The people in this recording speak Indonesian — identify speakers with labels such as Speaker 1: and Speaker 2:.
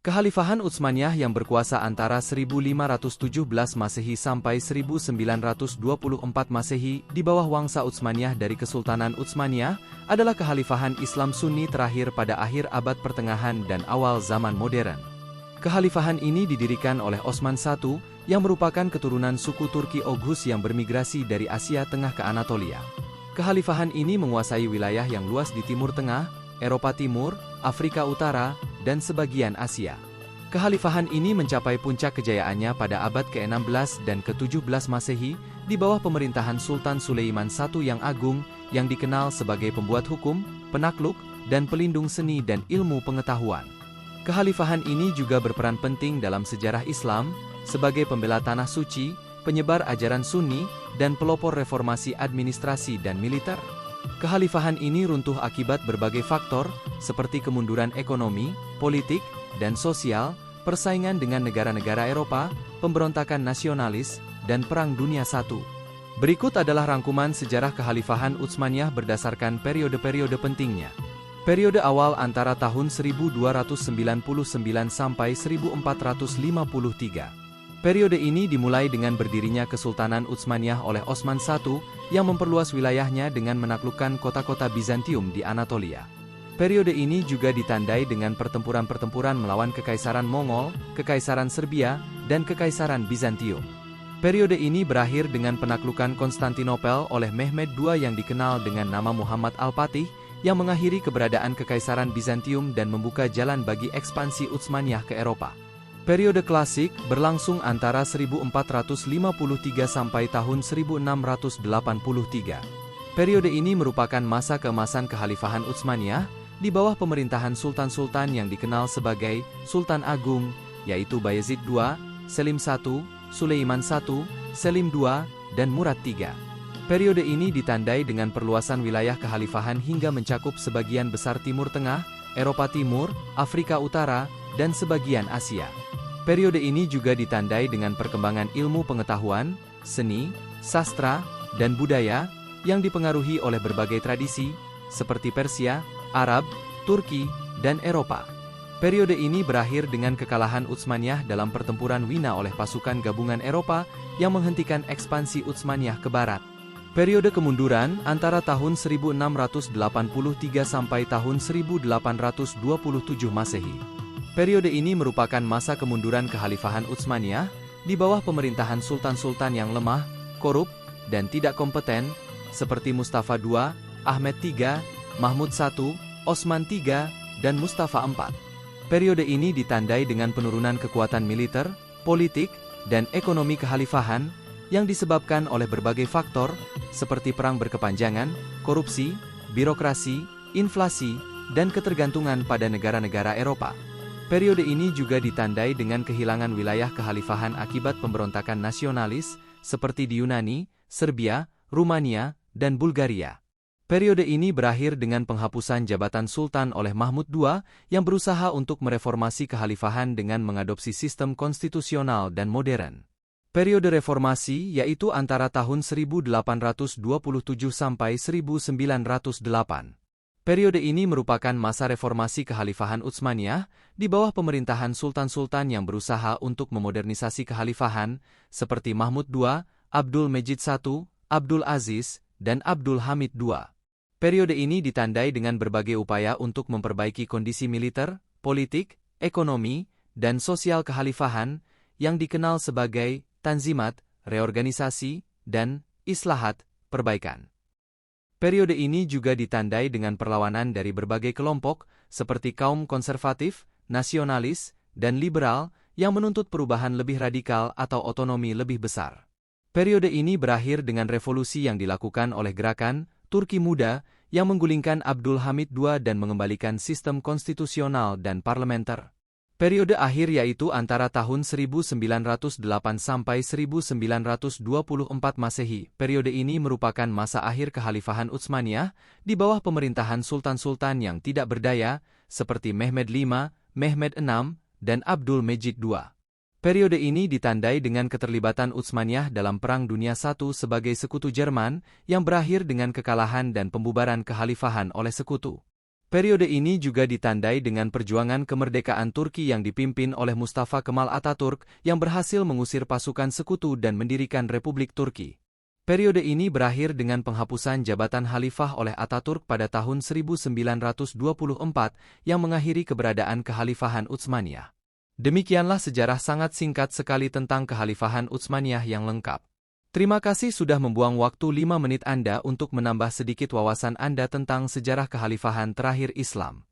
Speaker 1: Kekhalifahan Utsmaniyah yang berkuasa antara 1517 Masehi sampai 1924 Masehi di bawah Wangsa Utsmaniyah dari Kesultanan Utsmaniyah adalah kekhalifahan Islam Sunni terakhir pada akhir abad pertengahan dan awal zaman modern. Kekhalifahan ini didirikan oleh Osman I yang merupakan keturunan suku Turki Oghuz yang bermigrasi dari Asia Tengah ke Anatolia. Kekhalifahan ini menguasai wilayah yang luas di Timur Tengah, Eropa Timur, Afrika Utara, dan sebagian Asia. Kekhalifahan ini mencapai puncak kejayaannya pada abad ke-16 dan ke-17 Masehi di bawah pemerintahan Sultan Sulaiman I yang agung yang dikenal sebagai pembuat hukum, penakluk, dan pelindung seni dan ilmu pengetahuan. Kekhalifahan ini juga berperan penting dalam sejarah Islam sebagai pembela tanah suci, penyebar ajaran Sunni, dan pelopor reformasi administrasi dan militer. Kekhalifahan ini runtuh akibat berbagai faktor, seperti kemunduran ekonomi, politik, dan sosial, persaingan dengan negara-negara Eropa, pemberontakan nasionalis, dan Perang Dunia I. Berikut adalah rangkuman sejarah Kekhalifahan Utsmaniyah berdasarkan periode-periode pentingnya. Periode awal antara tahun 1299 sampai 1453. Periode ini dimulai dengan berdirinya Kesultanan Utsmaniyah oleh Osman I yang memperluas wilayahnya dengan menaklukkan kota-kota Bizantium di Anatolia. Periode ini juga ditandai dengan pertempuran-pertempuran melawan Kekaisaran Mongol, Kekaisaran Serbia, dan Kekaisaran Bizantium. Periode ini berakhir dengan penaklukan Konstantinopel oleh Mehmed II yang dikenal dengan nama Muhammad Al-Fatih, yang mengakhiri keberadaan Kekaisaran Bizantium dan membuka jalan bagi ekspansi Utsmaniyah ke Eropa. Periode klasik berlangsung antara 1453 sampai tahun 1683. Periode ini merupakan masa keemasan Kekhalifahan Utsmaniyah di bawah pemerintahan sultan-sultan yang dikenal sebagai Sultan Agung, yaitu Bayezid II, Selim I, Sulaiman I, Selim II, dan Murad III. Periode ini ditandai dengan perluasan wilayah kekhalifahan hingga mencakup sebagian besar Timur Tengah, Eropa Timur, Afrika Utara, dan sebagian Asia. Periode ini juga ditandai dengan perkembangan ilmu pengetahuan, seni, sastra, dan budaya yang dipengaruhi oleh berbagai tradisi, seperti Persia, Arab, Turki, dan Eropa. Periode ini berakhir dengan kekalahan Utsmaniyah dalam pertempuran Wina oleh pasukan gabungan Eropa yang menghentikan ekspansi Utsmaniyah ke barat. Periode kemunduran antara tahun 1683 sampai tahun 1827 Masehi. Periode ini merupakan masa kemunduran Kekhalifahan Utsmaniyah di bawah pemerintahan sultan-sultan yang lemah, korup, dan tidak kompeten, seperti Mustafa II, Ahmed III, Mahmud I, Osman III, dan Mustafa IV. Periode ini ditandai dengan penurunan kekuatan militer, politik, dan ekonomi kekhalifahan yang disebabkan oleh berbagai faktor, seperti perang berkepanjangan, korupsi, birokrasi, inflasi, dan ketergantungan pada negara-negara Eropa. Periode ini juga ditandai dengan kehilangan wilayah kekhalifahan akibat pemberontakan nasionalis, seperti di Yunani, Serbia, Rumania, dan Bulgaria. Periode ini berakhir dengan penghapusan jabatan sultan oleh Mahmud II yang berusaha untuk mereformasi kekhalifahan dengan mengadopsi sistem konstitusional dan modern. Periode reformasi yaitu antara tahun 1827 sampai 1908. Periode ini merupakan masa reformasi Kekhalifahan Utsmaniyah di bawah pemerintahan sultan-sultan yang berusaha untuk memodernisasi kekhalifahan, seperti Mahmud II, Abdul Mejid I, Abdul Aziz, dan Abdul Hamid II. Periode ini ditandai dengan berbagai upaya untuk memperbaiki kondisi militer, politik, ekonomi, dan sosial kekhalifahan yang dikenal sebagai tanzimat, reorganisasi, dan islahat, perbaikan. Periode ini juga ditandai dengan perlawanan dari berbagai kelompok, seperti kaum konservatif, nasionalis, dan liberal, yang menuntut perubahan lebih radikal atau otonomi lebih besar. Periode ini berakhir dengan revolusi yang dilakukan oleh gerakan Turki Muda, yang menggulingkan Abdul Hamid II dan mengembalikan sistem konstitusional dan parlementer. Periode akhir yaitu antara tahun 1908 sampai 1924 Masehi. Periode ini merupakan masa akhir Kekhalifahan Utsmaniyah di bawah pemerintahan sultan-sultan yang tidak berdaya, seperti Mehmed V, Mehmed VI, dan Abdul Mejid II. Periode ini ditandai dengan keterlibatan Utsmaniyah dalam Perang Dunia I sebagai sekutu Jerman yang berakhir dengan kekalahan dan pembubaran kekhalifahan oleh sekutu. Periode ini juga ditandai dengan perjuangan kemerdekaan Turki yang dipimpin oleh Mustafa Kemal Atatürk yang berhasil mengusir pasukan sekutu dan mendirikan Republik Turki. Periode ini berakhir dengan penghapusan jabatan Khalifah oleh Atatürk pada tahun 1924 yang mengakhiri keberadaan Kekhalifahan Utsmaniyah. Demikianlah sejarah sangat singkat sekali tentang Kekhalifahan Utsmaniyah yang lengkap. Terima kasih sudah membuang waktu 5 menit Anda untuk menambah sedikit wawasan Anda tentang sejarah kekhalifahan terakhir Islam.